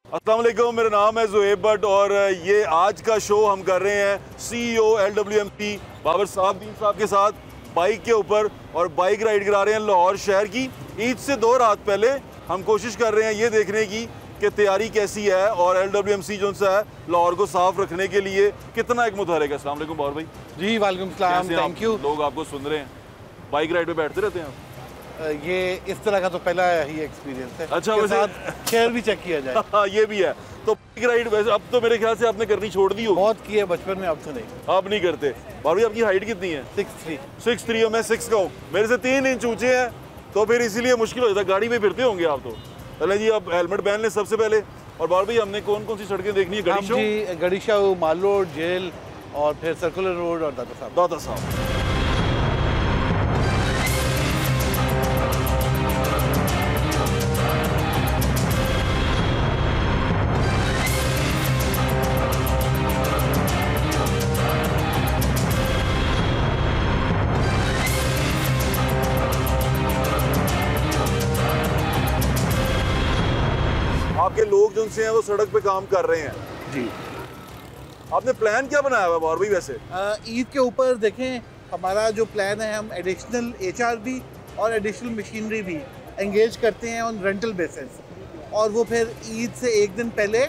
अस्सलाम वालेकुम, मेरा नाम है ज़ुहैब भट्ट और ये आज का शो हम कर रहे हैं CEO LWMP बाबर साहब के साथ बाइक के ऊपर और बाइक राइड करा रहे हैं लाहौर शहर की। ईद से 2 रात पहले हम कोशिश कर रहे हैं ये देखने की कि तैयारी कैसी है और LWMC जो सा है लाहौर को साफ रखने के लिए कितना एक मुतहरिक है। अस्सलाम वालेकुम बाबर भाई। जी वालेकुम सलाम, थैंक यू। लोग आपको सुन रहे हैं, बाइक राइड पे बैठते रहते हैं आप? ये इस तरह का तो पहला ही एक्सपीरियंस है। अच्छा, वैसे साथ शेयर भी चेक किया जाए। हाँ ये भी है। तो बाइक राइड वैसे अब तो मेरे ख्याल से आपने करनी छोड़ दी होगी। बहुत की है बचपन में, अब तो नहीं। आप नहीं करते। भाभी आपकी हाइट कितनी है? 6'3" और मैं 6 का हूँ। मेरे से 3 इंच ऊंचे हैं, तो फिर इसीलिए मुश्किल हो जाता है। गाड़ी में फिरते होंगे आप तो। चले जी, अब हेलमेट पहन लें सबसे पहले। और बार भाई हमने कौन कौन सी सड़कें देखनी है? गड़ीशा, माल रोड, जेल और फिर सर्कुलर रोड और दाता साहब। आपके लोग जो उनसे हैं वो सड़क पे काम कर रहे हैं जी। आपने प्लान क्या बनाया हुआ बार भाई? वैसे ईद के ऊपर देखें, हमारा जो प्लान है, हम एडिशनल HR भी और एडिशनल मशीनरी भी एंगेज करते हैं ऑन रेंटल बेसिस। और वो फिर ईद से एक दिन पहले,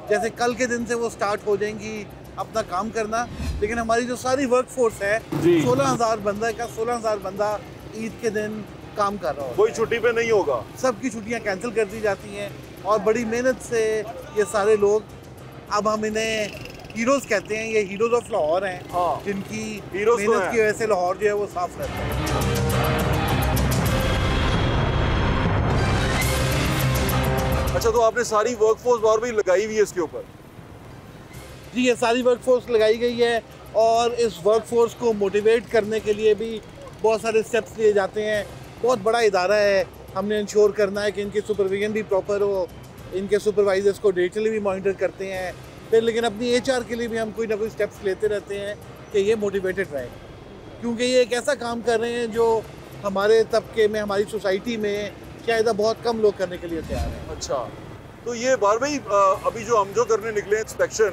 जैसे कल के दिन से वो स्टार्ट हो जाएंगी अपना काम करना। लेकिन हमारी जो सारी वर्क फोर्स है 16,000 बंदा का 16,000 बंदा ईद के दिन काम कर रहा हो। कोई छुट्टी पे नहीं होगा, सबकी छुट्टियां कैंसिल कर दी जाती हैं और बड़ी मेहनत से ये सारे लोग, अब हम इन्हें हीरोज कहते हैं, ये हीरोज ऑफ लाहौर हैं। हाँ, जिनकी मेहनत की वजह से लाहौर जो है वो साफ रहता है। अच्छा, तो आपने सारी वर्कफोर्स बार भाई लगाई हुई है इसके ऊपर? जी, ये सारी वर्कफोर्स लगाई गई है और इस वर्कफोर्स को मोटिवेट करने के लिए भी बहुत सारे स्टेप्स लिए जाते हैं। बहुत बड़ा इदारा है, हमने इंश्योर करना है कि इनकी सुपरविजन भी प्रॉपर हो, इनके सुपरवाइजर्स को डिजिटली भी मॉनिटर करते हैं। फिर लेकिन अपनी HR के लिए भी हम कोई ना कोई स्टेप्स लेते रहते हैं कि ये मोटिवेटेड रहे, क्योंकि ये एक ऐसा काम कर रहे हैं जो हमारे तबके में, हमारी सोसाइटी में शायद बहुत कम लोग करने के लिए तैयार हैं। अच्छा, तो ये बार भाई अभी जो हम जो करने निकले हैं इंस्पेक्शन,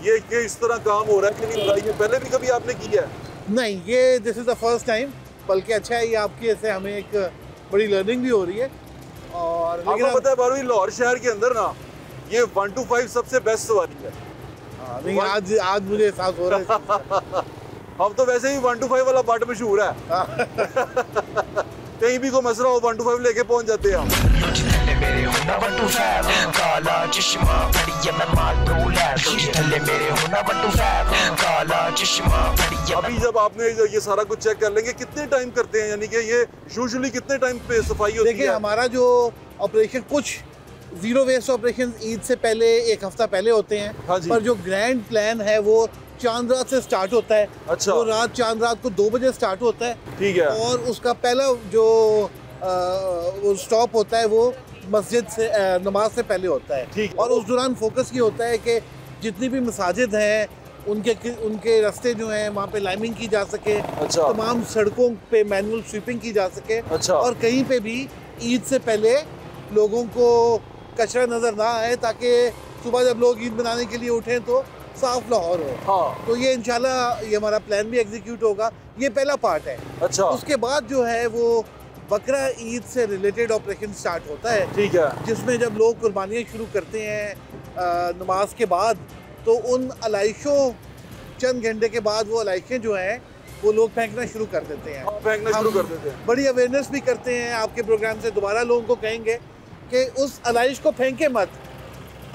ये इस तरह काम हो रहा है कि नहीं? ये पहले भी कभी आपने किया है? नहीं, ये this is the first time. बल्कि अच्छा है, ये आपकी ऐसे हमें एक बड़ी लर्निंग भी हो रही है। और आपको पता है बार भाई लाहौर शहर के अंदर ना ये 1 to 5 सबसे बेस्ट सवारी है। नहीं, आज मुझे एहसास हो रहा है। हम तो वैसे ही 1 to 5 वाला पार्ट मशहूर है। कहीं भी कोई मसला हो 1 to 5 लेके पहुंच जाते हैं हम। अभी जब आपने ये सारा कुछ चेक कर लेंगे, कितने टाइम करते हैं, यानी कि ये यूजुअली कितने टाइम पे सफाई होती है? देखिए, हमारा जो ऑपरेशन, कुछ जीरो वेस्ट ऑपरेशन ईद से पहले 1 हफ्ता पहले होते हैं। हाँ जी। पर जो ग्रैंड प्लान है वो चांद रात से स्टार्ट होता है। अच्छा। वो चांद रात को 2 बजे स्टार्ट होता है। ठीक है। और उसका पहला जो वो स्टॉप होता है वो मस्जिद से नमाज से पहले होता है। ठीक। और उस दौरान फोकस ये होता है कि जितनी भी मसाजिद हैं उनके रास्ते जो हैं वहाँ पे लाइमिंग की जा सके। अच्छा। तमाम सड़कों पे मैनुअल स्वीपिंग की जा सके। अच्छा। और कहीं पे भी ईद से पहले लोगों को कचरा नज़र ना आए, ताकि सुबह जब लोग ईद मनाने के लिए उठें तो साफ लाहौर हो। हाँ। तो ये इंशाल्लाह ये हमारा प्लान भी एग्जीक्यूट होगा। ये पहला पार्ट है। अच्छा। उसके बाद जो है वो बकरा ईद से रिलेटेड ऑपरेशन स्टार्ट होता है। ठीक है। जिसमें जब लोग कुर्बानियाँ शुरू करते हैं नमाज के बाद, तो उन अलाइशों चंद घंटे के बाद वो अलाइशें जो हैं वो लोग फेंकना शुरू कर देते हैं। फेंकना शुरू कर देते हैं। बड़ी अवेयरनेस भी करते हैं। आपके प्रोग्राम से दोबारा लोगों को कहेंगे कि उस अलाइश को फेंके मत।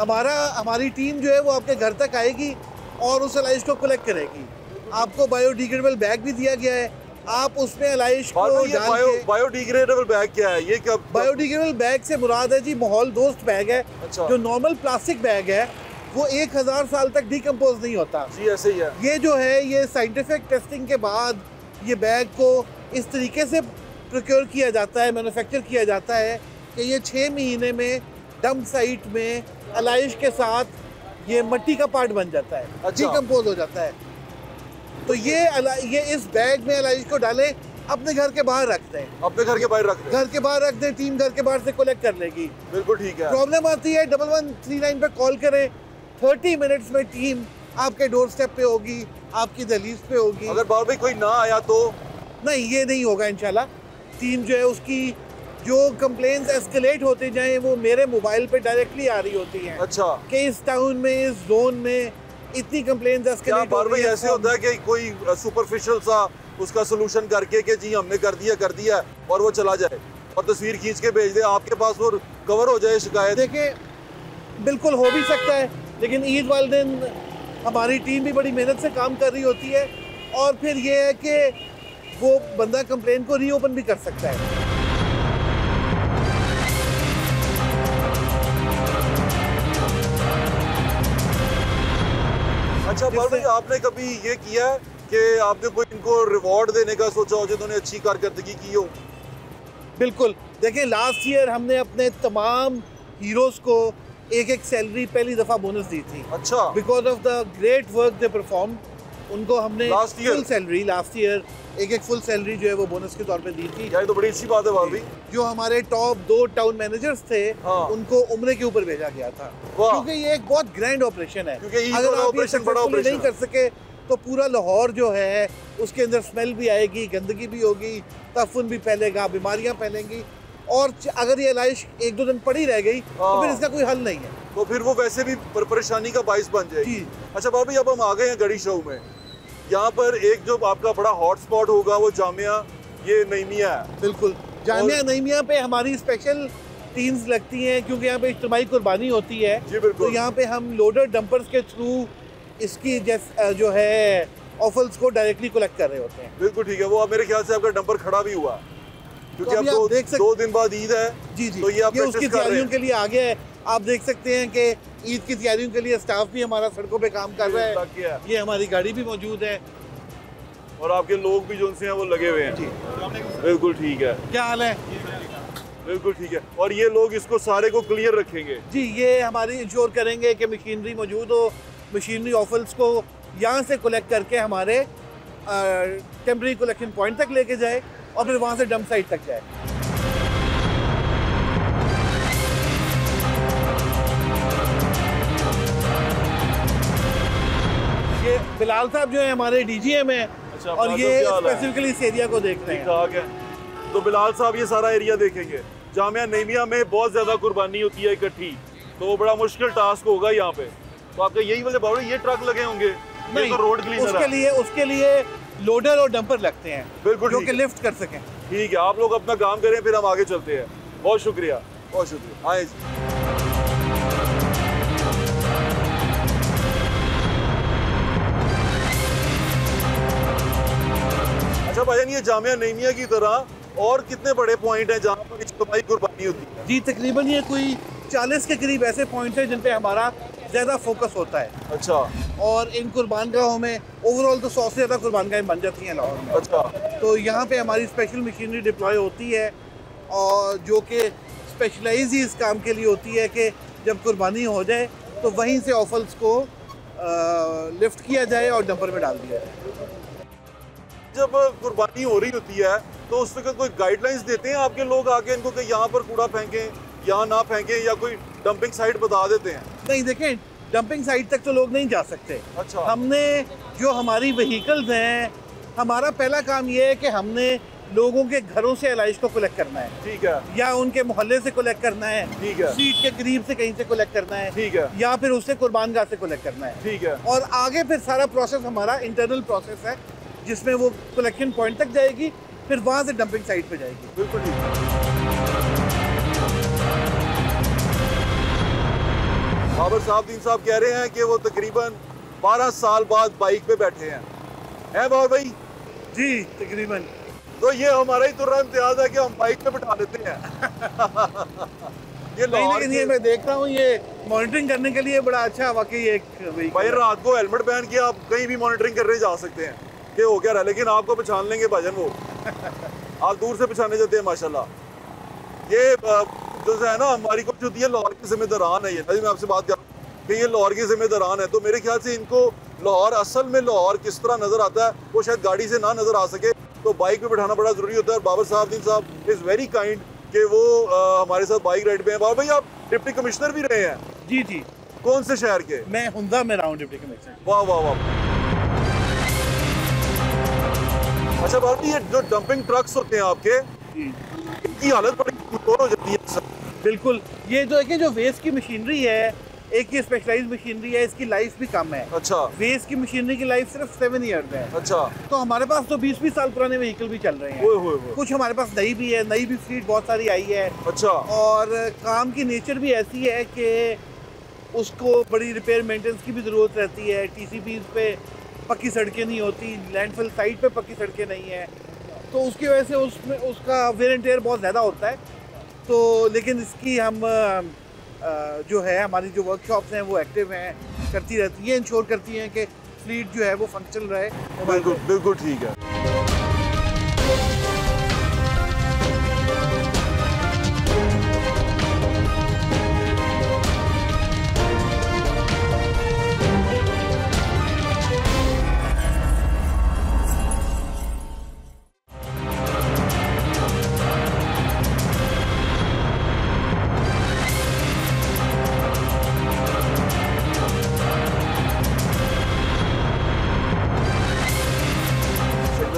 हमारी टीम जो है वो आपके घर तक आएगी और उस अलाइश को कलेक्ट करेगी। आपको बायोडिग्रेडेबल बैग भी दिया गया है, आप उसमें अलाइश को डाल के। बायोडिग्रेडेबल बैग क्या है? ये क्या? बायोडिग्रेडेबल बैग से मुराद है जी माहौल दोस्त बैग है। अच्छा। जो नॉर्मल प्लास्टिक बैग है वो 1000 साल तक डिकम्पोज नहीं होता। जी ऐसे ही है। ये जो है, ये साइंटिफिक टेस्टिंग के बाद ये बैग को इस तरीके से प्रोक्योर किया जाता है, मैन्युफैक्चर किया जाता है कि ये 6 महीने में डंप साइट में अलाइश के साथ ये मिट्टी का पार्ट बन जाता है। अच्छा। डिकम्पोज हो जाता है। तो ये इस बैग में अलाइश को डालें अपने घर के बाहर रख दें, अपने घर के बाहर रख दें, घर के बाहर रख दें, टीम घर के बाहर से कलेक्ट कर लेगी। बिल्कुल ठीक है। प्रॉब्लम आती है 1139 पे कॉल करें, 30 मिनट्स में टीम आपके डोर स्टेप पे होगी, आपकी दहलीज पे होगी। अगर बाबर भाई कोई ना आया तो? नहीं, ये नहीं होगा इंशाल्लाह। टीम जो है उसकी जो कंप्लेंट्स एस्केलेट होते जाएं वो मेरे मोबाइल पे डायरेक्टली आ रही होती हैं। अच्छा, कि इस टाउन में, इस जोन में इतनी कंप्लेंट्स एस्केलेट हो रही है। ऐसे होता है कि कोई सुपरफिशियल सा उसका सोल्यूशन करके कि जी हमने कर दिया और वो चला जाए और तस्वीर खींच के भेज दे आपके पास और कवर हो जाए शिकायत? देखिए, बिल्कुल हो भी सकता है, लेकिन ईद वाले दिन हमारी टीम भी बड़ी मेहनत से काम कर रही होती है और फिर ये है कि वो बंदा कंप्लेन को रीओपन भी कर सकता है। अच्छा बाबर भाई, आपने कभी ये किया है कि आपने कोई इनको रिवॉर्ड देने का सोचा हो जिन्होंने अच्छी कारकर्दगी की हो? बिल्कुल, देखिए लास्ट ईयर हमने अपने तमाम हीरोज को एक सैलरी पहली दफा बोनस दी थी। अच्छा, because of the great work they perform, उनको हमने फुल सैलरी लास्ट ईयर एक फुल सैलरी जो है वो बोनस के तौर पे दी थी। ये तो बड़ी अच्छी बात है भाभी। जो हमारे टॉप 2 टाउन मैनेजर्स थे, हाँ। उनको उम्रे के ऊपर भेजा गया था, क्योंकि ये एक बहुत ग्रैंड ऑपरेशन है। अगर आप ये सक्सेसफुली नहीं कर सके तो पूरा लाहौर जो है उसके अंदर स्मेल भी आएगी, गंदगी भी होगी, तफून भी फैलेगा, बीमारियां फैलेंगी और अगर ये इलाज 1-2 दिन पड़ी रह गई तो फिर इसका कोई हल नहीं है, तो फिर वो वैसे भी परेशानी का बाइस बन जाएगी। अच्छा भाभी, अब हम आ गए हैं गड़ी शो में। यहाँ पर एक जो आपका बड़ा हॉट स्पॉट होगा वो जामिया ये नईमिया है। बिल्कुल, जामिया नईमिया पे हमारी स्पेशल टीम्स लगती हैं क्योंकि यहाँ पे इज्तिमाई कुर्बानी होती है। जी बिल्कुल। तो यहाँ पे हम लोडर डंपर्स के थ्रू इसकी जो है ऑफल्स को डायरेक्टली कलेक्ट कर रहे होते हैं। बिल्कुल ठीक है। वो अब मेरे ख्याल से आपका डंपर खड़ा भी हुआ क्योंकि अब आप देख 2 दिन बाद ईद है। जी जी, तो ये उसकी तैयारियों के लिए आ गया है। आप देख सकते हैं कि ईद की तैयारियों के लिए स्टाफ भी हमारा सड़कों पे काम कर रहा है। ये हमारी गाड़ी भी मौजूद है और आपके लोग भी जो उनसे हैं वो लगे हुए हैं। जी बिल्कुल ठीक है। क्या हाल है? बिल्कुल ठीक है। और ये लोग इसको सारे को क्लियर रखेंगे? जी, ये हमारी इंश्योर करेंगे कि मशीनरी मौजूद हो, मशीनरी ऑफल्स को यहाँ से कलेक्ट करके हमारे टेम्परेरी कलेक्शन पॉइंट तक लेके जाए और फिर वहाँ से डंप साइट तक जाए। ये बिलाल साहब जो है हमारे डीजीएम है। अच्छा, और ये स्पेसिफिकली इस एरिया को देख रहे हैं। तो बिलाल साहब ये सारा एरिया देखेंगे। जामिया नईमिया में बहुत ज्यादा कुर्बानी होती है इकट्ठी, तो वो बड़ा मुश्किल टास्क होगा यहाँ पे। तो आपका यही वजह बाबा ये ट्रक लगे होंगे? नहीं, तो रोड क्लीनर उसके लिए लोडर और डंपर लगते हैं। बिल्कुल, जो कि लिफ्ट कर सकें। ठीक है, आप लोग अपना काम करें, फिर हम आगे चलते हैं। बहुत शुक्रिया, बहुत शुक्रिया। आए जी। अच्छा भाईजान, ये जामिया नईमिया की तरह और कितने बड़े पॉइंट हैं जहाँ पर इज्तिमाई कुर्बानी होती है? जी, तकरीबन ये कोई 40 के करीब ऐसे पॉइंट्स हैं जिन पे हमारा ज़्यादा फोकस होता है। अच्छा। और इन कुर्बानगाहों में ओवरऑल तो 100 से ज़्यादा कुर्बानगाहें बन जाती हैं लाहौर में। अच्छा। तो यहाँ पे हमारी स्पेशल मशीनरी डिप्लॉय होती है और जो कि स्पेशलाइज ही इस काम के लिए होती है कि जब कुर्बानी हो जाए तो वहीं से ऑफल्स को लिफ्ट किया जाए और डंपर में डाल दिया जाए। जब कुर्बानी हो रही होती है तो उस वक्त कोई गाइडलाइंस देते हैं आपके लोग आके इनको कि यहाँ पर कूड़ा फेंकें, यहाँ ना फेंकें, या कोई डंपिंग साइट बता देते हैं? नहीं, देखें, डंपिंग साइट तक तो लोग नहीं जा सकते। अच्छा। हमने जो हमारी व्हीकल्स हैं, हमारा पहला काम ये है कि हमने लोगों के घरों से अलाइश को कलेक्ट करना है। ठीक है। या उनके मोहल्ले से कलेक्ट करना है। ठीक है। स्ट्रीट के करीब से कहीं से कलेक्ट करना है। ठीक है। या फिर उससे कुर्बानगाह से कलेक्ट करना है। ठीक है। और आगे फिर सारा प्रोसेस हमारा इंटरनल प्रोसेस है जिसमें वो कलेक्शन पॉइंट तक जाएगी, फिर वहाँ से डंपिंग साइट पे जाएगी। बिल्कुल ठीक। बाबर साहब दीन साहब कह रहे हैं कि वो तकरीबन 12 साल बाद बाइक पे बैठे हैं बाबर भाई? जी, तकरीबन। तो ये हमारा ही तुर्रा इम्तियाज है कि हम बाइक पे बैठा लेते हैं। ये लेकिन ये मैं देख रहा हूँ, ये मॉनिटरिंग करने के लिए बड़ा अच्छा वाकई एक भाई, रात को हेलमेट पहन के आप कहीं भी मॉनिटरिंग करने जा सकते हैं कि हो क्या रहा है, लेकिन आपको पहचान लेंगे भाजन वो। आप दूर से पहचाने जाते हैं माशाल्लाह। ये जो है ना, हमारी कुछ होती है लाहौर की जिम्मेदारान है। ये मैं आपसे बात कर कि ये लाहौर की जिम्मेदारान है, तो मेरे ख्याल से इनको लाहौर, असल में लाहौर किस तरह नजर आता है वो शायद गाड़ी से ना नजर आ सके, तो बाइक पे बैठाना बड़ा ज़रूरी होता है। और बाबर साहब साहब इज़ वेरी काइंड कि वो हमारे साथ बाइक राइड पे हैं। बाबर भाई आप डिप्टी कमिश्नर भी रहे हैं? जी जी। कौन से शहर के? मैं हुंदा में रहा हूँ डिप्टी कमिश्नर। वाह वाह वाह। अच्छा बाबर भाई, ये जो डंपिंग ट्रक्स होते हैं आपके, इनकी हालत बड़ी कमजोर हो जाती है। बिल्कुल, ये जो है कि जो वेस्ट की मशीनरी है, एक ये स्पेशलाइज्ड मशीनरी है, इसकी लाइफ भी कम है। अच्छा। वेस्ट की मशीनरी की लाइफ सिर्फ 7 ईयर्स है। अच्छा। तो हमारे पास तो 20-20 साल पुराने व्हीकल भी चल रहे हैं। कुछ हमारे पास नई भी है, नई भी फ्लीट बहुत सारी आई है। अच्छा। और काम की नेचर भी ऐसी है कि उसको बड़ी रिपेयर मेंटेनेंस की भी ज़रूरत रहती है। टीसीपीज़ पे पक्की सड़कें नहीं होती, लैंडफिल साइट पे पक्की सड़कें नहीं है, तो उसकी वजह से उसमें उसका वेयर एंड टेयर बहुत ज़्यादा होता है। तो लेकिन इसकी हम जो है हमारी जो वर्कशॉप्स हैं वो एक्टिव हैं, करती रहती हैं, इंश्योर करती हैं कि फ्लीट जो है वो फंक्शनल रहे। बिल्कुल बिल्कुल ठीक है।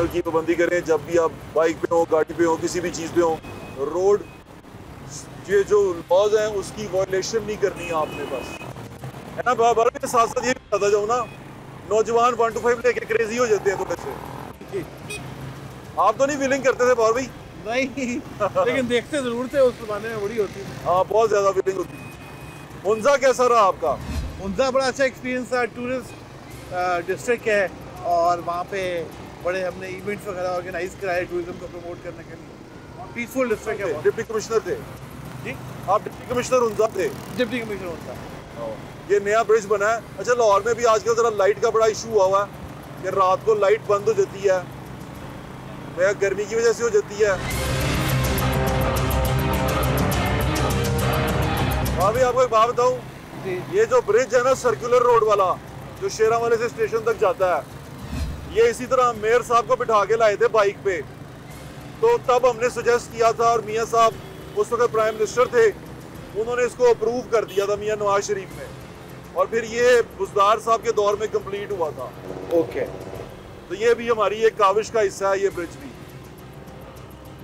की पाबंदी करें जब भी आप बाइक पे हो, गाड़ी पे हो, किसी भी चीज़ पे हो। रोड ये जो लॉज हैं उसकी वायलेशन नहीं करनी है आपने, बस है ना। बार के साथ साथ ये भी बताता जाऊँ ना, नौजवान 1 to 5 लेके क्रेजी हो जाते हैं थोड़े से। आप तो नहीं फीलिंग करते थे बार भाई? नहीं लेकिन देखते जरूर थे, उस जमाने में बड़ी होती थी। हाँ बहुत ज़्यादा फीलिंग होती थी। हुंजा कैसा रहा आपका? हुंजा बड़ा अच्छा एक्सपीरियंस था। टूरिस्ट डिस्ट्रिक्ट है और वहाँ पे बड़े हमने इवेंट्स वगैरह ऑर्गेनाइज कराए टूरिज्म को प्रमोट करने के लिए। पीसफुल डिस्ट्रिक्ट है। डिप्टी कमिश्नर थे जी? आप डिप्टी कमिश्नर हुंजा थे? Deputy commissioner Hunza. ये नया ब्रिज बना है। अच्छा लाहौर में भी आजकल जरा लाइट का बड़ा इशू हुआ है कि रात को लाइट बंद हो जाती है, वह गर्मी की वजह से हो जाती है। अभी आपको एक बात बताऊं, ये जो ब्रिज है ना सर्कुलर रोड वाला जो शेरावाले से स्टेशन तक जाता है, ये इसी तरह मेयर साहब को बिठा के लाए थे बाइक पे। तो तब हमने सजेस्ट किया था और मियाँ साहब उस वक्त प्राइम मिनिस्टर थे, उन्होंने इसको अप्रूव कर दिया था मियाँ नवाज शरीफ ने, और फिर ये बुज़दार साहब के दौर में कंप्लीट हुआ था। ओके। तो ये भी हमारी एक काविश का हिस्सा है ये ब्रिज भी।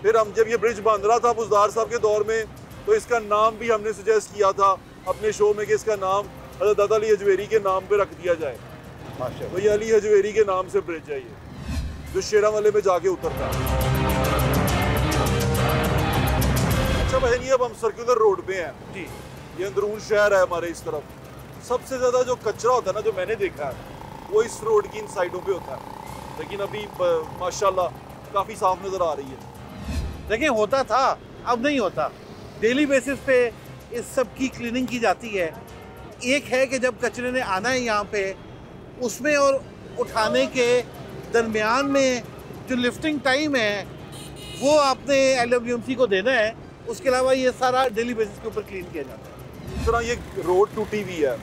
फिर हम जब ये ब्रिज बन रहा था बुज़दार साहब के दौर में, तो इसका नाम भी हमने सजेस्ट किया था अपने शो में कि इसका नाम हज़रत दादा अली हजवेरी के नाम पे रख दिया जाए। तो ये अली हजवेरी के नाम से ब्रिज है ये, जो शेरावाले में जाके उतरता है। अच्छा बहन, ये अब हम सर्कुलर रोड पे हैं जी, ये अंदरून शहर है हमारे इस तरफ। सबसे ज़्यादा जो कचरा होता है ना, जो मैंने देखा है, वो इस रोड की इन साइडों पे होता है, लेकिन अभी माशाल्लाह काफ़ी साफ नज़र आ रही है। देखिए होता था, अब नहीं होता। डेली बेसिस पे इस सब की क्लीनिंग की जाती है। एक है कि जब कचरे ने आना है यहाँ पे, उसमें और उठाने के दरमियान में जो लिफ्टिंग टाइम है वो आपने LWMC को देना है। उसके अलावा ये सारा डेली बेसिस के ऊपर क्लीन किया जाता है। इस तरह ये रोड टूटी हुई है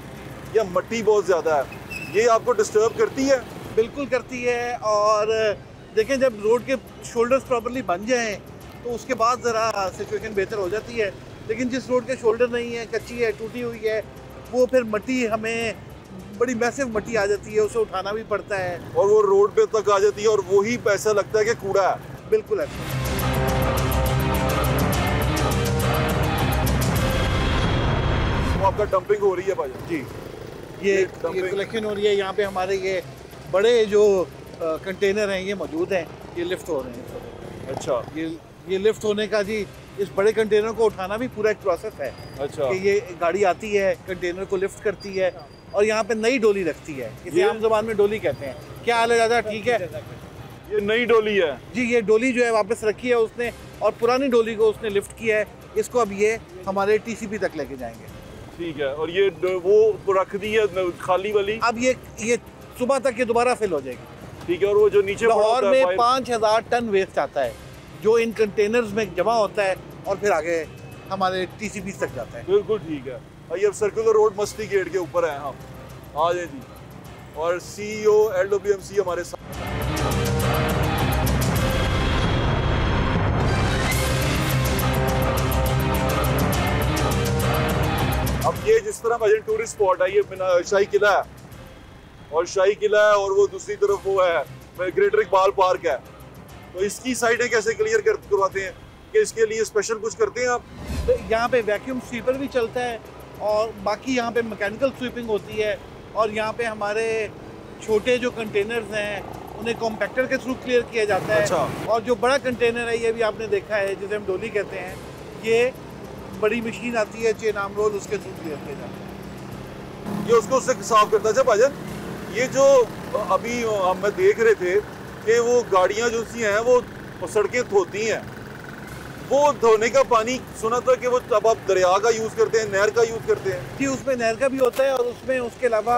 या मट्टी बहुत ज़्यादा है, ये आपको डिस्टर्ब करती है? बिल्कुल करती है। और देखें जब रोड के शोल्डर्स प्रॉपर्ली बन जाएं तो उसके बाद ज़रा सिचुएशन बेहतर हो जाती है। लेकिन जिस रोड के शोल्डर नहीं है, कच्ची है, टूटी हुई है, वो फिर मट्टी हमें बड़ी मैसिव मट्टी आ जाती है, उसे उठाना भी पड़ता है और वो रोड पे तक आ जाती है और वही पैसा लगता है कि कूड़ा है। बिल्कुल ऐसा। तो आपका डंपिंग हो रही है भाई? जी, ये कलेक्शन हो रही है। यहाँ पे हमारे ये बड़े जो कंटेनर हैं ये मौजूद हैं, ये लिफ्ट हो रहे हैं। अच्छा। ये लिफ्ट होने का जी, इस बड़े कंटेनर को उठाना भी पूरा एक प्रोसेस है। अच्छा। कि ये गाड़ी आती है, कंटेनर को लिफ्ट करती है और यहाँ पे नई डोली रखती है, इसे आम ज़बान में डोली कहते हैं। क्या हाल है दादा, ठीक है? ये नई डोली है जी, ये डोली जो है वापस रखी है उसने, और पुरानी डोली को उसने लिफ्ट किया है। इसको अब ये हमारे TCP तक लेके जाएंगे। ठीक है। और ये वो रख दी है खाली वाली, अब ये सुबह तक ये दोबारा फिल हो जाएगी। ठीक है। और वो जो नीचे लाहौर में 5000 टन वेस्ट आता है जो इन कंटेनर्स में जमा होता है और फिर आगे हमारे TCP तक जाता है। बिल्कुल ठीक है। ये अब सर्कुलर रोड मस्ती गेट के ऊपर है हम, आ जाए जी। और CEO LWMC हमारे साथ। अब ये जिस तरह भाई टूरिस्ट स्पॉट है, ये शाही किला है और शाही किला है और वो दूसरी तरफ वो है ग्रेटर इकबाल पार्क है, तो इसकी साइडें कैसे क्लियर करवाते हैं कि इसके लिए स्पेशल कुछ करते हैं आप? तो यहाँ पे वैक्यूम स्वीपर भी चलता है और बाकी यहाँ पे मैकेनिकल स्वीपिंग होती है और यहाँ पे हमारे छोटे जो कंटेनर्स हैं उन्हें कॉम्पैक्टर के थ्रू क्लियर किया जाता है। अच्छा। और जो बड़ा कंटेनर है ये भी आपने देखा है जिसे हम डोली कहते हैं, ये बड़ी मशीन आती है चेन आर्म रोल, उसके थ्रू क्लियर किया जाता है। ये उसको उससे साफ करता है। भाजन ये जो अभी हम देख रहे थे कि वो गाड़ियाँ जो सी हैं वो सड़कें धोती हैं, वो धोने का पानी सुना था कि वो अब आप दरिया का यूज़ करते हैं, नहर का यूज़ करते हैं? जी, उसमें नहर का भी होता है और उसमें उसके अलावा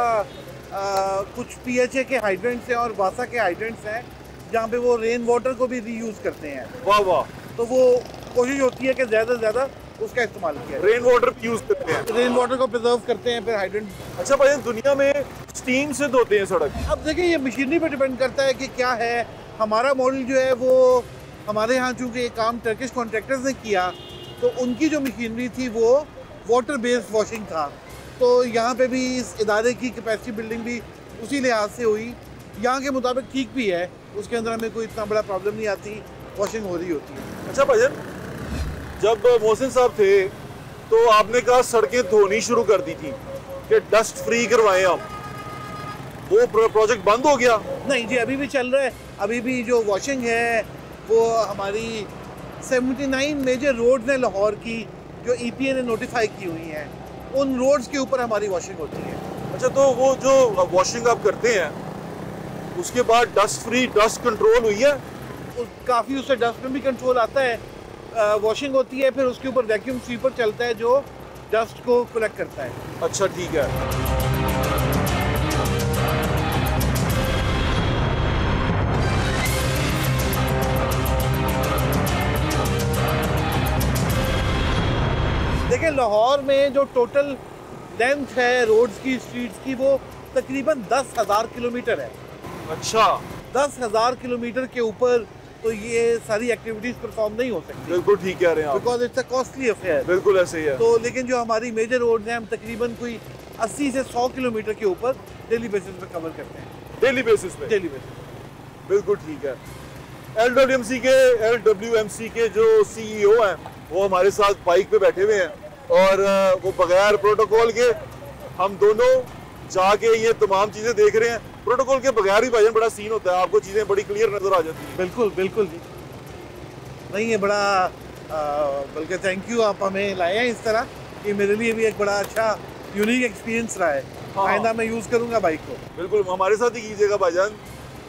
कुछ PHA के हाइड्रेंट्स हैं और वासा के हाइड्रेंट्स हैं जहाँ पे वो रेन वाटर को भी रीयूज़ करते हैं। वाह वाह। तो वो कोशिश होती है कि ज़्यादा से ज़्यादा उसका इस्तेमाल किया। रेन वाटर भी यूज़ करते हैं, रेन वाटर को प्रिजर्व करते हैं, फिर हाइड्रेंट। अच्छा भाई, दुनिया में स्टीम से धोते हैं सड़क? अब देखिए ये मशीनरी पे डिपेंड करता है कि क्या है। हमारा मॉडल जो है वो हमारे यहाँ चूँकि काम टर्किश कॉन्ट्रैक्टर्स ने किया तो उनकी जो मशीनरी थी वो वाटर बेस्ड वॉशिंग था, तो यहाँ पे भी इस इदारे की कैपेसिटी बिल्डिंग भी उसी लिहाज से हुई। यहाँ के मुताबिक ठीक भी है, उसके अंदर हमें कोई इतना बड़ा प्रॉब्लम नहीं आती, वॉशिंग हो रही होती है। अच्छा भजन, जब मोहसिन साहब थे तो आपने कहा सड़कें धोनी शुरू कर दी थी कि डस्ट फ्री करवाएं हम, वो प्रोजेक्ट बंद हो गया? नहीं जी, अभी भी चल रहा है। अभी भी जो वॉशिंग है वो हमारी 79 मेजर रोड्स हैं लाहौर की जो EPA ने नोटिफाई की हुई हैं, उन रोड्स के ऊपर हमारी वॉशिंग होती है। अच्छा, तो वो जो वॉशिंग आप करते हैं उसके बाद डस्ट फ्री, डस्ट कंट्रोल हुई है? काफ़ी उससे डस्ट में भी कंट्रोल आता है। वॉशिंग होती है, फिर उसके ऊपर वैक्यूम स्वीपर चलता है जो डस्ट को कलेक्ट करता है। अच्छा ठीक है। देखिए लाहौर में जो टोटल लेंथ है रोड्स की, स्ट्रीट्स की, वो तकरीबन 10,000 किलोमीटर है। अच्छा, 10,000 किलोमीटर के ऊपर तो ये सारी एक्टिविटीज परफॉर्म नहीं हो सकती। बिल्कुल ठीक कह रहे हैं आप, because it's a costly affair. बिल्कुल ऐसे ही है। तो लेकिन जो हमारी मेजर रोड्स हैं हम तकरीबन कोई 80 से 100 किलोमीटर के ऊपर डेली बेसिस पे कवर करते हैं। डेली बेसिस पे? Daily basis. बिल्कुल ठीक है। LWMC के जो CEO हैं वो हमारे साथ बाइक पे बैठे हुए हैं और वो बगैर प्रोटोकॉल के हम दोनों जाके ये तमाम चीज़ें देख रहे हैं। प्रोटोकॉल के बगैर भी भाईजान बड़ा सीन होता है, आपको चीज़ें बड़ी क्लियर नजर आ जाती हैं। बिल्कुल बिल्कुल जी, नहीं ये बड़ा बल्कि थैंक यू, आप हमें लाए हैं इस तरह, ये मेरे लिए भी एक बड़ा अच्छा यूनिक एक्सपीरियंस रहा है। आइंदा मैं यूज़ करूँगा बाइक को। बिल्कुल, हमारे साथ ही कीजिएगा भाईजान,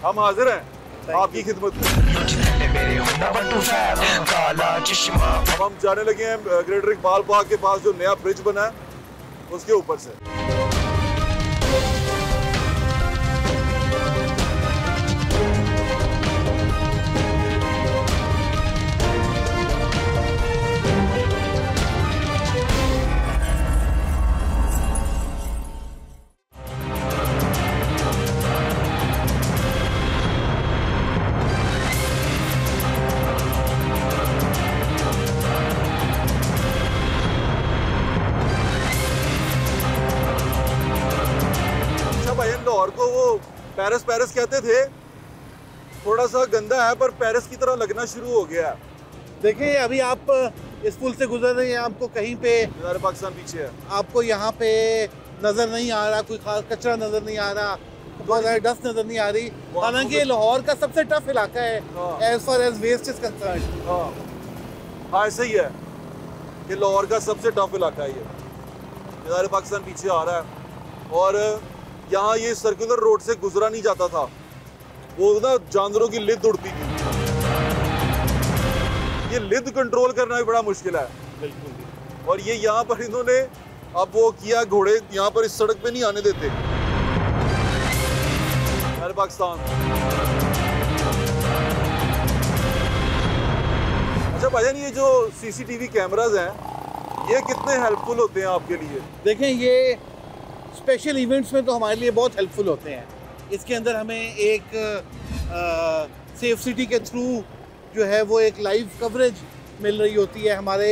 हम हाजिर हैं आपकी खिदमत में। अब हम जाने लगे हैं ग्रेटर इकबाल पार्क के पास जो नया ब्रिज बना है उसके ऊपर से। लाहौर को वो पेरिस पेरिस कहते थे, थोड़ा सा गंदा है पर पेरिस की तरह लगना शुरू हो गया है। देखिए अभी आप इस पुल से गुजर रहे हैं, आपको कहीं पे पाकिस्तान पीछे है, आपको यहाँ पे नजर नहीं आ रहा, कोई खास कचरा नजर नहीं आ रहा, बहुत ज़्यादा डस्ट नजर नहीं आ रही। हालांकि लाहौर का सबसे टफ इलाका है as far as west is concerned. हाँ ऐसा ही है कि लाहौर का सबसे टफ इलाका है ये। पाकिस्तान पीछे आ रहा है और यहाँ ये सर्कुलर रोड से गुजरा नहीं जाता था, वो ना जानवरों की लिद उड़ती थी। ये लिद कंट्रोल करना भी बड़ा मुश्किल है। बिल्कुल। और ये यहाँ पर इन्होंने अब वो किया, घोड़े यहाँ पर इस सड़क पे नहीं आने देते पाकिस्तान। अच्छा भाईजान, ये जो CCTV कैमराज हैं ये कितने हेल्पफुल होते हैं आपके लिए? देखें ये स्पेशल इवेंट्स में तो हमारे लिए बहुत हेल्पफुल होते हैं। इसके अंदर हमें एक सेफ सिटी के थ्रू जो है वो एक लाइव कवरेज मिल रही होती है। हमारे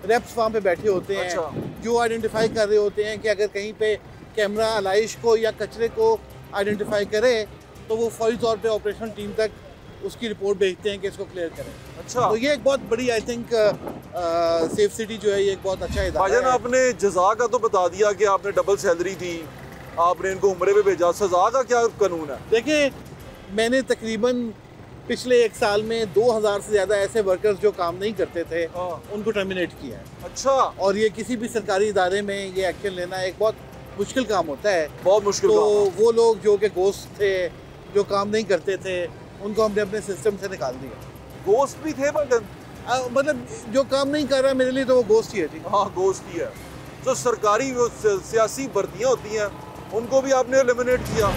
रेप्स वहाँ पे बैठे होते हैं। अच्छा। जो आइडेंटिफाई कर रहे होते हैं कि अगर कहीं पे कैमरा अलाइश को या कचरे को आइडेंटिफाई करे तो वो फौरी तौर पे ऑपरेशन टीम तक उसकी रिपोर्ट भेजते हैं कि इसको क्लियर करें। अच्छा, तो ये एक बहुत बड़ी आई थिंक सेफ सिटी जो है ये एक बहुत अच्छा इदारा भाईजान है। आपने जजा का तो बता दिया कि आपने डबल सैलरी दी, आपने इनको उम्रे पे भेजा, सजा का क्या कानून है? देखिए, मैंने तकरीबन पिछले 1 साल में 2000 से ज़्यादा ऐसे वर्कर्स जो काम नहीं करते थे उनको टर्मिनेट किया है। अच्छा, और ये किसी भी सरकारी इदारे में ये एक्शन लेना एक बहुत मुश्किल काम होता है। बहुत मुश्किल तो काम है। वो लोग जो कि गोश्त थे, जो काम नहीं करते थे, उनको हमने अपने सिस्टम से निकाल दिया। गोश्त भी थे बटन? मतलब जो काम नहीं कर रहा मेरे लिए तो वो गोश्त ही है जी। हाँ, गोश्त ही है। जो सरकारी वो सियासी भर्तियाँ होती हैं उनको भी आपने एलिमिनेट किया?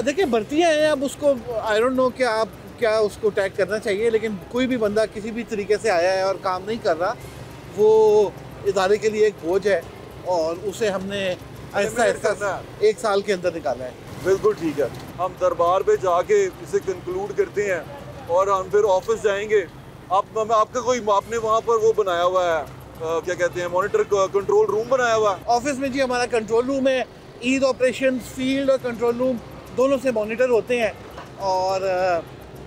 देखिए, भर्तियाँ हैं, अब उसको आई डोंट नो कि आप क्या उसको टैग करना चाहिए, लेकिन कोई भी बंदा किसी भी तरीके से आया है और काम नहीं कर रहा, वो इदारे के लिए एक बोझ है और उसे हमने आहिस्ता आहिस्ता 1 साल के अंदर निकाला है। बिल्कुल ठीक है, हम दरबार पे जाके इसे कंक्लूड करते हैं और हम फिर ऑफिस जाएंगे। आपका कोई आपने वहाँ पर वो बनाया हुआ है, क्या कहते हैं, मॉनिटर कंट्रोल रूम बनाया हुआ है? ऑफिस में जी हमारा कंट्रोल रूम है। ईद ऑपरेशन फील्ड और कंट्रोल रूम दोनों से मॉनिटर होते हैं और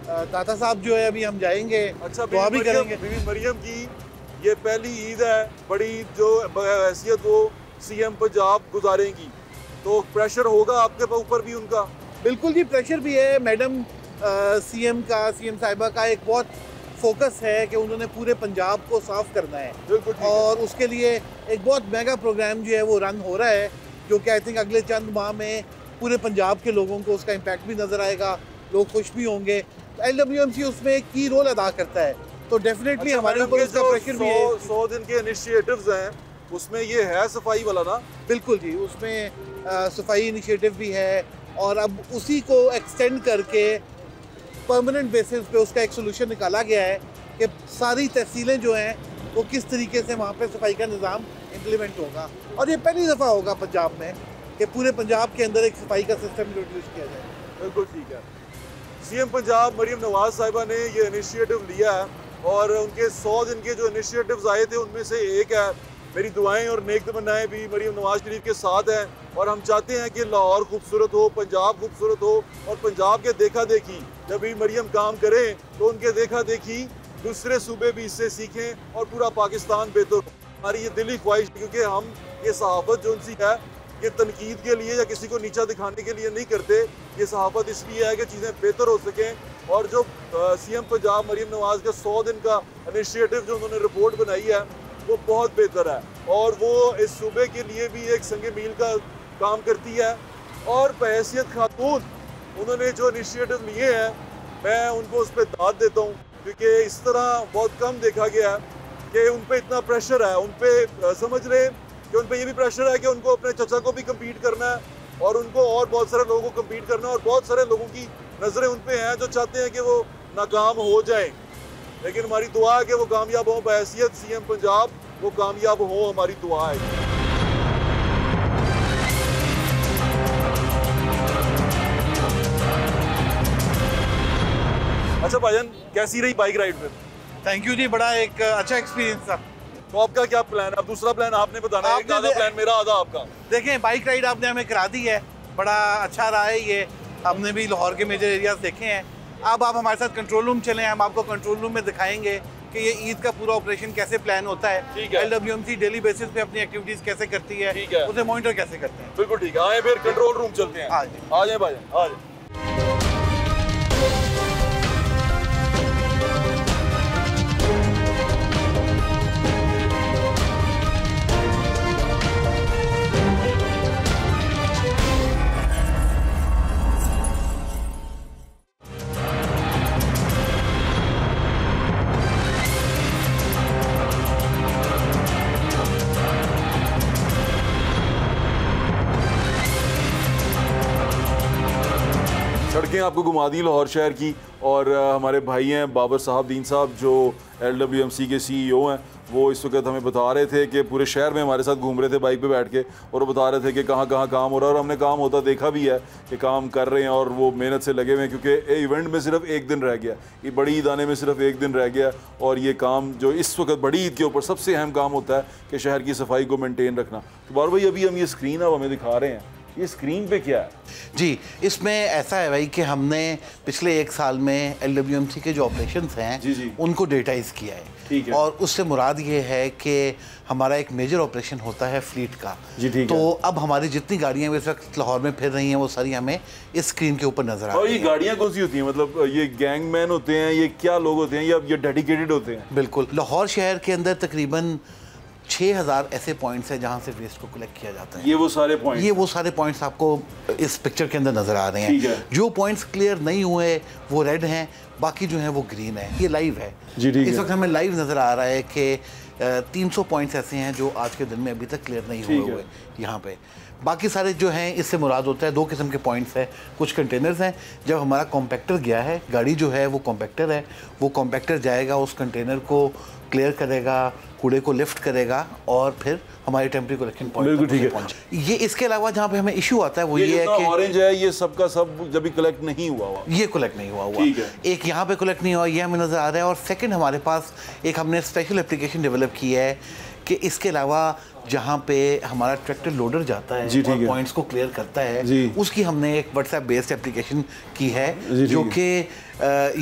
ताता साहब जो है अभी हम जाएंगे। अच्छा, दुआ भी करेंगे। बीबी मरियम की ये पहली ईद है, बड़ी जो हैसियत वो सीएम पंजाब गुजारेंगी, तो प्रेशर होगा आपके ऊपर भी उनका? बिल्कुल जी, प्रेशर भी है। मैडम सीएम साहिबा का एक बहुत फोकस है कि उन्होंने पूरे पंजाब को साफ करना है। बिल्कुल ठीक और उसके लिए एक बहुत मेगा प्रोग्राम जो है वो रन हो रहा है, जो कि आई थिंक अगले चंद माह में पूरे पंजाब के लोगों को उसका इम्पैक्ट भी नज़र आएगा, लोग खुश भी होंगे। LWMC उसमें एक की रोल अदा करता है, तो डेफिनेटली अच्छा, हमारे ऊपर उसका प्रेशर भी है। 100 दिन के इनिशिएटिव्स हैं, उसमें ये है सफाई वाला ना? बिल्कुल जी, उसमें सफाई इनिशिएटिव भी है और अब उसी को एक्सटेंड करके परमानेंट बेसिस पे उसका एक सोल्यूशन निकाला गया है कि सारी तहसीलें जो हैं वो किस तरीके से वहाँ पे सफाई का निज़ाम इम्प्लीमेंट होगा। और ये पहली दफ़ा होगा पंजाब में कि पूरे पंजाब के अंदर एक सफाई का सिस्टम इंट्रोड्यूस किया जाए। बिल्कुल ठीक है। सीएम पंजाब मरियम नवाज साहिबा ने ये इनिशिएटिव लिया है और उनके 100 दिन के जो इनिशिएटिव्स आए थे उनमें से एक है। मेरी दुआएं और नेक तमन्नाएं भी मरियम नवाज शरीफ के साथ हैं और हम चाहते हैं कि लाहौर खूबसूरत हो, पंजाब खूबसूरत हो और पंजाब के देखा देखी जब भी मरियम काम करें तो उनके देखा देखी दूसरे सूबे भी इससे सीखें और पूरा पाकिस्तान बेहतर हो। हमारी ये दिली ख्वाहिश, क्योंकि हम ये सहाफ़त जो उनसी है ये तनकीद के लिए या किसी को नीचा दिखाने के लिए नहीं करते, ये सहाफ़त इसलिए है कि चीज़ें बेहतर हो सकें। और जो सीएम पंजाब मरियम नवाज का 100 दिन का इनिशिएटिव जो उन्होंने रिपोर्ट बनाई है वो बहुत बेहतर है और वो इस सूबे के लिए भी एक संगे मील का काम करती है। और बहैसियत खातून उन्होंने जो इनिशिएटिव लिए हैं मैं उनको उस पर दाद देता हूँ, क्योंकि इस तरह बहुत कम देखा गया है कि उन पर इतना प्रेशर है। उन पर समझ लें कि उन पर ये भी प्रेशर है कि उनको अपने चचा को भी कम्पीट करना है और उनको और बहुत सारे लोगों को कम्पीट करना है और बहुत सारे लोगों की नज़रें उन पर हैं जो चाहते हैं कि वो नाकाम हो जाएं। लेकिन हमारी दुआ है कि वो कामयाब हों, बहैसियत सीएम पंजाब वो कामयाब हो, हमारी दुआ है। अच्छा भाईजान, कैसी रही बाइक राइड फिर? थैंक यू जी, बड़ा एक अच्छा एक्सपीरियंस था। तो आपका क्या प्लान है? अब दूसरा प्लान आपने बताना है, एक आधा प्लान मेरा आधा आपका। देखें, बाइक राइड आपने हमें करा दी है, बड़ा अच्छा रहा है ये। हमने भी लाहौर के मेजर एरियाज देखे हैं। अब आप हमारे साथ कंट्रोल रूम चलें, हम आपको कंट्रोल रूम में दिखाएंगे कि ये ईद का पूरा ऑपरेशन कैसे प्लान होता है। ठीक है। LWMC डेली बेसिस पे अपनी एक्टिविटीज कैसे करती है, ठीक है, उसे मॉनिटर कैसे करते हैं। बिल्कुल ठीक है। आए फिर कंट्रोल रूम चलते हैं। आ जाए भाईजान, आ जाए। सड़कें आपको घुमा दी लाहौर शहर की, और हमारे भाई हैं बाबर साहब दीन साहब जो LWMC के CEO हैं, वो इस वक्त हमें बता रहे थे कि पूरे शहर में हमारे साथ घूम रहे थे बाइक पे बैठ के, और वो बता रहे थे कि कहाँ कहाँ काम हो रहा है, और हमने काम होता देखा भी है कि काम कर रहे हैं और वो मेहनत से लगे हुए हैं, क्योंकि इवेंट में सिर्फ एक दिन रह गया, ये बड़ी ईद आने में सिर्फ एक दिन रह गया, और ये काम जो इस वक्त बड़ी ईद के ऊपर सबसे अहम काम होता है कि शहर की सफाई को मेनटेन रखना। तो बार भाई अभी हम ये स्क्रीन अब हमें दिखा रहे हैं, ये स्क्रीन पे क्या है? जी, इसमें ऐसा है भाई कि हमने पिछले 1 साल में LWMC के जो ऑपरेशंस हैं जी। उनको डेटाइज किया है। ठीक है। और उससे मुराद ये है कि हमारा एक मेजर ऑपरेशन होता है फ्लीट का। जी, ठीक तो है। अब हमारी जितनी गाड़ियाँ इस वक्त लाहौर में फिर रही हैं वो सारी हमें इस स्क्रीन के ऊपर नजर आ और रही ये हैं। गाड़ियाँ कौन सी होती हैं? मतलब ये गैंगमैन होते हैं, ये क्या लोग होते हैं, या ये डेडिकेटेड होते हैं? बिल्कुल, लाहौर शहर के अंदर तकरीबन 6000 ऐसे पॉइंट्स हैं जहाँ से वेस्ट को कलेक्ट किया जाता है। ये वो सारे पॉइंट, ये वो सारे पॉइंट्स आपको इस पिक्चर के अंदर नजर आ रहे ठीक हैं। है। जो पॉइंट्स क्लियर नहीं हुए वो रेड हैं, बाकी जो हैं वो ग्रीन है। ये लाइव है जी, ठीक इस है। वक्त हमें लाइव नजर आ रहा है कि 300 पॉइंट्स ऐसे हैं जो आज के दिन में अभी तक क्लियर नहीं ठीक है। हुए यहाँ पे। बाकी सारे जो हैं इससे मुराद होता है 2 किस्म के पॉइंट्स हैं। कुछ कंटेनर्स हैं, जब हमारा कॉम्पैक्टर गया है, गाड़ी जो है वो कॉम्पैक्टर है, वो कॉम्पैक्टर जाएगा उस कंटेनर को क्लियर करेगा, कूड़े को लिफ्ट करेगा और फिर हमारे टेम्परी कलेक्शन पॉइंट बिल्कुल ठीक है। पहुंचे। ये इसके अलावा जहाँ पे हमें इशू आता है वो ये है कि ऑरेंज है, ये सबका सब जब भी कलेक्ट नहीं हुआ ये कलेक्ट नहीं हुआ ठीक है। एक यहाँ पे कलेक्ट नहीं हुआ, ये हमें नज़र आ रहा है। और सेकंड हमारे पास एक हमने स्पेशल एप्लीकेशन डेवलप की है कि इसके अलावा जहाँ पे हमारा ट्रैक्टर लोडर जाता है जी, ठीक और है। पॉइंट्स को क्लियर करता है, जी। उसकी हमने एक व्हाट्सएप बेस्ड एप्लीकेशन की है जी, जो ठीक कि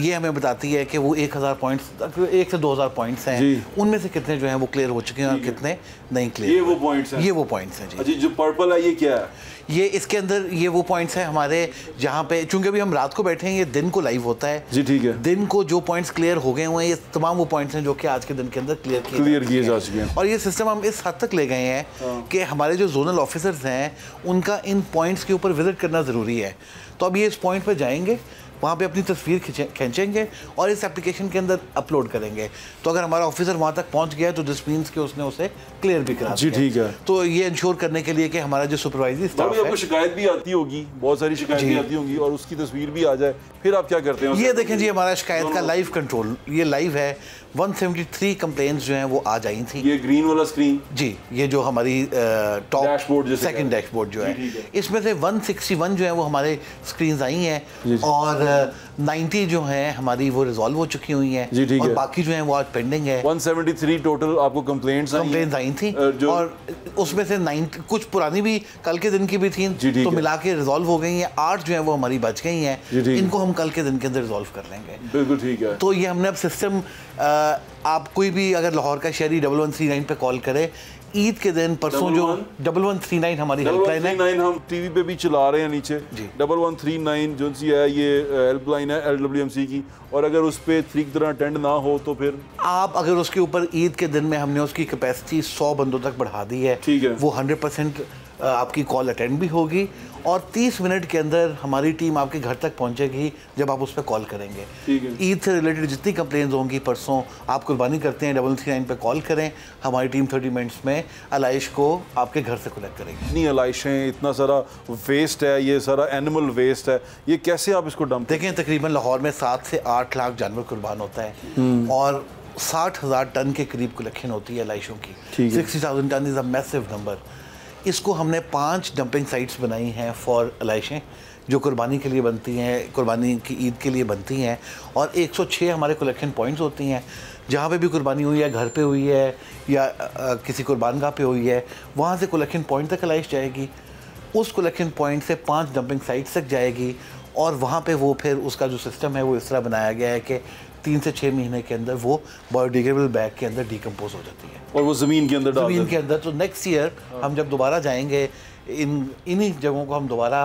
ये हमें बताती है कि वो 1000 पॉइंट्स, 1 से 2000 पॉइंट्स जी। हैं, उनमें से कितने जो हैं वो क्लियर हो चुके हैं और कितने नहीं क्लियर। ये वो पॉइंट्स हैं? ये वो पॉइंट्स हैं जी। अच्छा, जो पर्पल है ये क्या है? ये इसके अंदर ये वो पॉइंट्स हैं हमारे जहाँ पे, चूंकि अभी हम रात को बैठे हैं, ये दिन को लाइव होता है जी, ठीक है। दिन को जो पॉइंट्स क्लियर हो गए हुए हैं, ये तमाम वो पॉइंट्स हैं जो कि आज के दिन के अंदर क्लियर किए जा चुके हैं। और ये सिस्टम हम इस हद तक ले गए हैं कि हमारे जो जोनल ऑफिसर्स हैं उनका इन पॉइंट्स के ऊपर विजिट करना ज़रूरी है। तो अब ये इस पॉइंट पर जाएंगे, वहाँ पे अपनी तस्वीर खींचेंगे और इस एप्लीकेशन के अंदर अपलोड करेंगे। तो अगर हमारा ऑफिसर वहाँ तक पहुँच गया तो दिस मीन्स कि उसने उसे क्लियर भी करा जी, दिया। ठीक है। तो ये इंश्योर करने के लिए कि हमारा जो सुपरवाइजरी स्टाफ है, आपको शिकायत भी आती होगी, बहुत सारी शिकायतें आती होंगी, और उसकी तस्वीर भी आ जाए, फिर आप क्या करते हैं? ये देखें जी हमारा शिकायत का लाइव कंट्रोल, ये लाइव है। 173 कंप्लेंट्स जो हैं वो आज आई थी। ये ग्रीन वाला स्क्रीन जी, ये जो हमारी टॉप डैशबोर्ड जैसे सेकंड डैशबोर्ड जो है, ठीक है। इसमें से 161 जो है वो हमारे स्क्रीन्स आई हैं और 90 जो हैं हमारी वो रिजॉल्व हो चुकी हुई हैं जी, ठीक और है। बाकी जो हैं वो आज पेंडिंग है। 173 टोटल आपको कंप्लेंट्स आई थी और उसमें से 90 कुछ पुरानी भी कल के दिन की भी थी, जी, ठीक तो है। मिला के रिजॉल्व हो गई हैं। 8 जो है वो हमारी बच गई हैं, जी, ठीक है। इनको हम कल के दिन के अंदर रिजॉल्व कर लेंगे। बिल्कुल ठीक है। तो ये हमने अब सिस्टम, आप कोई भी अगर लाहौर का शहरी 1139 पे कॉल करे, ईद के दिन परसों जो 1139 हमारी हेल्पलाइन है, 1139 हम टीवी पे भी चला रहे हैं नीचे जी। 1139 जो सी है ये हेल्पलाइन है LWMC की, और अगर उस पर ठीक तरह अटेंड ना हो तो फिर आप अगर उसके ऊपर ईद के दिन में हमने उसकी कैपेसिटी 100 बंदों तक बढ़ा दी है, ठीक है। वो 100% आपकी कॉल अटेंड भी होगी और 30 मिनट के अंदर हमारी टीम आपके घर तक पहुंचेगी जब आप उस पर कॉल करेंगे। ठीक है। ईद से रिलेटेड जितनी कंप्लेंट्स होंगी परसों, आप कुर्बानी करते हैं 1139 पे कॉल करें, हमारी टीम 30 मिनट्स में अलाइश को आपके घर से कलेक्ट करेगी। इतनी अलाइशें, इतना सारा वेस्ट है, ये सारा एनिमल वेस्ट है, ये कैसे आप इसको डंप? देखें तकरीबन लाहौर में 7 से 8 लाख जानवर कुर्बान होता है और 60,000 टन के करीब कलेक्शन होती है लाइशों की। ठीक है। 60,000 ton is a massive number. इसको हमने 5 डंपिंग साइट्स बनाई हैं फॉर लाइशें जो कुर्बानी के लिए बनती हैं, कुर्बानी की ईद के लिए बनती हैं, और 106 हमारे कलेक्शन पॉइंट्स होती हैं जहाँ पे भी कुर्बानी हुई है, घर पे हुई है या किसी कुर्बानगाह पे हुई है, वहाँ से कलेक्शन पॉइंट तक लाइश जाएगी। उस कलेक्शन पॉइंट से 5 डंपिंग साइट्स तक जाएगी और वहाँ पे वो फिर उसका जो सिस्टम है वो इस तरह बनाया गया है कि 3 से 6 महीने के अंदर वो बायोडिग्रेडेबल बैग के अंदर डिकम्पोज हो जाती है और वो ज़मीन के अंदर डाल ज़मीन के अंदर। तो नेक्स्ट ईयर हम जब दोबारा जाएंगे इन्हीं जगहों को हम दोबारा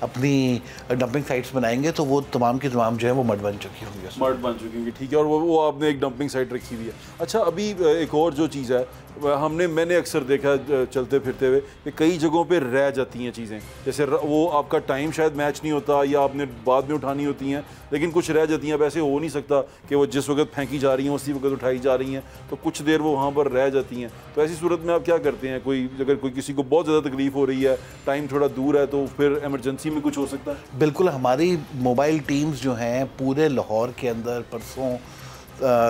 अपनी डंपिंग साइट्स बनाएंगे तो वो तमाम की तमाम जो है वो मड बन चुकी होंगी, मड बन चुकी होंगी। ठीक है, और वो आपने एक डंपिंग साइट रखी हुई है। अच्छा, अभी एक और जो चीज़ है मैंने अक्सर देखा चलते फिरते हुए कि कई जगहों पे रह जाती हैं चीज़ें, जैसे वो आपका टाइम शायद मैच नहीं होता या आपने बाद में उठानी होती हैं, लेकिन कुछ रह जाती हैं। अब ऐसे हो नहीं सकता कि वो जिस वक्त फेंकी जा रही हैं उसी वक्त उठाई जा रही हैं, तो कुछ देर वो वहाँ पर रह जाती हैं। तो ऐसी सूरत में आप क्या करते हैं? कोई अगर कोई किसी को बहुत ज़्यादा तकलीफ़ हो रही है है, टाइम थोड़ा दूर है, तो फिर इमरजेंसी में कुछ हो सकता है? बिल्कुल, हमारी मोबाइल टीम्स जो हैं पूरे लाहौर के अंदर परसों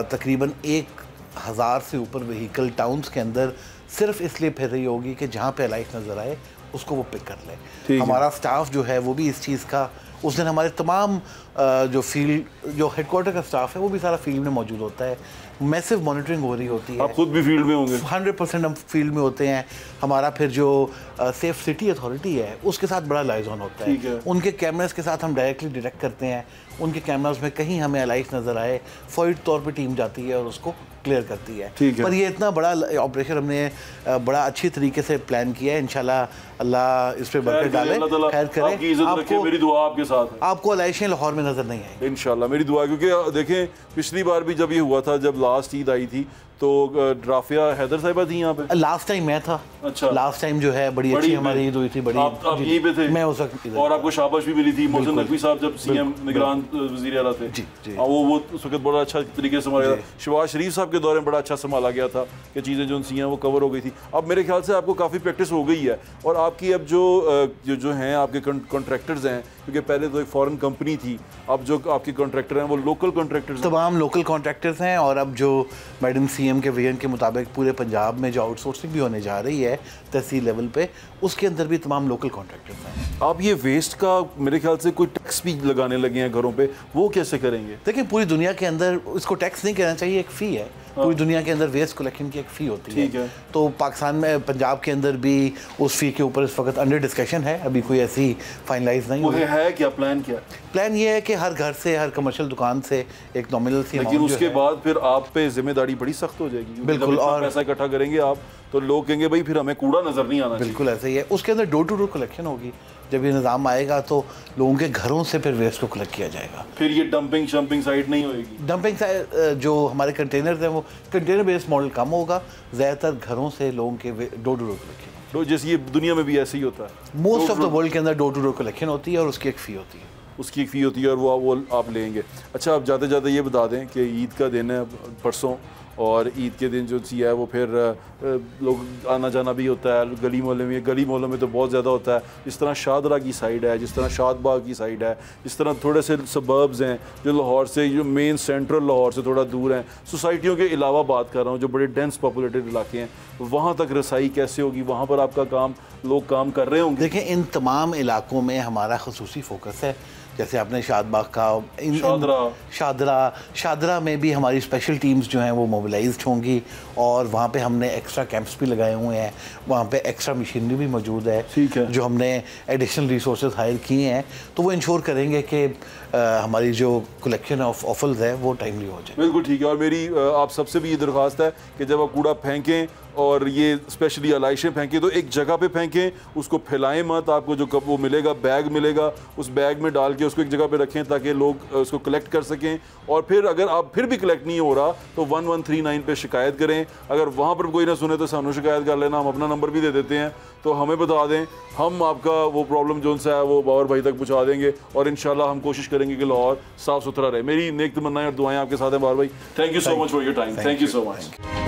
तकरीबन 1000 से ऊपर व्हीकल टाउन्स के अंदर सिर्फ इसलिए फिर रही होगी कि जहाँ पे लाइट नज़र आए उसको वो पिक कर ले। हमारा स्टाफ जो है वो भी इस चीज़ का, उस दिन हमारे तमाम जो फील्ड, जो हेडक्वार्टर का स्टाफ है वो भी सारा फील्ड में मौजूद होता है। मैसिव मॉनिटरिंग हो रही होती है। आप खुद भी फील्ड में होंगे? 100% हम फील्ड में होते हैं। हमारा फिर जो सेफ सिटी अथॉरिटी है उसके साथ बड़ा लाइजॉन होता है। उनके कैमरास के साथ हम डायरेक्टली डिटेक्ट करते हैं। उनके कैमरास में कहीं हमें लाइट नज़र आए, फौरी तौर पे टीम जाती है और उसको क्लियर करती है। पर ये इतना बड़ा ऑपरेशन हमने बड़ा अच्छी तरीके से प्लान किया है। इंशाल्लाह अल्लाह इस पे बरकत डाले, खैर करे। आपकी इज्जत रखे, मेरी दुआ आपके साथ है। आपको लाइशें लाहौर में नजर नहीं आएंगी इंशाल्लाह, मेरी दुआ। क्योंकि देखें, पिछली बार भी जब ये हुआ था, जब लास्ट ईद आई थी, तो राफिया हैदर साहिबा थी यहाँ पे। लास्ट टाइम मैं था। अच्छा। लास्ट टाइम जो है बड़ी अच्छी हमारी ईद हुई थी। बड़ी आप यहीं पे थे? मैं उस वक्त। और आपको शाबाश भी मिली थी मोहसिन नकवी साहब जब सीएम निगरान वजीर आला थे। जी। वो उस वक्त बड़ा अच्छा तरीके से संभाला गया। शहबाज शरीफ साहब के दौर में बड़ा अच्छा संभाला गया था कि चीज़ें जो सी हैं वो कवर हो गई थी। अब मेरे ख्याल से आपको काफ़ी प्रैक्टिस हो गई है, और आपकी अब जो हैं आपके कॉन्ट्रैक्टर्स हैं, क्योंकि पहले तो एक फॉरेन कंपनी थी, अब जो आपके कॉन्ट्रैक्टर हैं वो लोकल कॉन्ट्रैक्टर्स, तमाम लोकल कॉन्ट्रैक्टर्स हैं। और अब जो मैडम सीएम के विजन के मुताबिक पूरे पंजाब में जो आउटसोर्सिंग भी होने जा रही है तहसील लेवल पे, उसके अंदर भी तमाम लोकल कॉन्ट्रैक्टर्स हैं। आप ये वेस्ट का मेरे ख्याल से कोई टैक्स भी लगाने लगे हैं घरों पे, वो कैसे करेंगे? देखिए, पूरी दुनिया के अंदर इसको टैक्स नहीं कहना चाहिए, एक फ़ी है। पूरी दुनिया के अंदर वेस्ट कलेक्शन की एक फ़ी होती है। तो पाकिस्तान में, पंजाब के अंदर भी उस फ़ी के ऊपर इस वक्त अंडर डिस्कशन है, अभी कोई ऐसी फाइनलाइज नहीं हुई है। क्या प्लान? क्या प्लान ये है कि हर घर से, हर कमर्शियल दुकान से एक नॉमिनल सी, लेकिन उसके बाद फिर आप पे जिम्मेदारी बड़ी सख्त हो जाएगी। बिल्कुल। और पैसा इकट्ठा करेंगे आप, तो लोग कहेंगे भाई फिर हमें कूड़ा नजर नहीं आना। बिल्कुल ऐसा ही है। उसके अंदर डोर टू डोर कलेक्शन होगी। जब ये निज़ाम आएगा तो लोगों के घरों से फिर वेस्ट को कलेक्ट किया जाएगा। फिर ये डंपिंग शंपिंग साइट नहीं होगी? डंपिंग साइट जो हमारे कंटेनर्स हैं वो कंटेनर बेस्ड मॉडल कम होगा, ज़्यादातर घरों से लोगों के डोर टू डोर कलेक्शन। जैसे ये दुनिया में भी ऐसे ही होता है, मोस्ट ऑफ द वर्ल्ड के अंदर डोर टू डोर कलेक्शन होती है और उसकी एक फ़ी होती है। उसकी एक फ़ी होती है और वो आप लेंगे। अच्छा, आप जाते जाते ये बता दें कि ईद का दिन है परसों, और ईद के दिन जो सी है वो फिर लोग आना जाना भी होता है गली मोहल्ले में। गली मोहल्लों में तो बहुत ज़्यादा होता है, जिस तरह शादरा की साइड है, जिस तरह शादबाग की साइड है, जिस तरह थोड़े से सबर्ब्स हैं जो लाहौर से, जो मेन सेंट्रल लाहौर से थोड़ा दूर हैं, सोसाइटियों के अलावा बात कर रहा हूँ, जो बड़े डेंस पॉपुलेटेड इलाके हैं, वहाँ तक रसाई कैसे होगी? वहाँ पर आपका काम, लोग काम कर रहे होंगे? देखिए, इन तमाम इलाकों में हमारा खसूसी फोकस है। जैसे आपने शादबाग का, शादरा में भी हमारी स्पेशल टीम्स जो हैं वो मोबिलाइज्ड होंगी, और वहाँ पे हमने एक्स्ट्रा कैंप्स भी लगाए हुए हैं। वहाँ पे एक्स्ट्रा मशीनरी भी मौजूद है, जो हमने एडिशनल रिसोर्सेज हायर किए हैं, तो वो इंश्योर करेंगे कि हमारी जो कलेक्शन ऑफ ऑफल्स है वो टाइमली हो जाए। बिल्कुल ठीक है। और मेरी आप सबसे भी ये दरख्वास्त है कि जब आप कूड़ा फेंकें, और ये स्पेशली अलाइशें फेंकें, तो एक जगह पे फेंकें, उसको फैलाएं मत। आपको जो कब वो मिलेगा, बैग मिलेगा, उस बैग में डाल के उसको एक जगह पे रखें ताकि लोग उसको कलेक्ट कर सकें। और फिर अगर आप फिर भी कलेक्ट नहीं हो रहा तो 1139 पे शिकायत करें। अगर वहाँ पर कोई ना सुने तो सानू शिकायत कर लेना, हम अपना नंबर भी दे देते हैं, तो हमें बता दें, हम आपका वो प्रॉब्लम जो सा है वो बाबर भाई तक पहुँचा देंगे, और इंशाल्लाह हम कोशिश करेंगे कि लाहौर साफ़ सुथरा रहे। मेरी नेक तमन्नाएं और दुआएं आपके साथ हैं बाबर भाई। Thank you so much for your time. Thank you so much.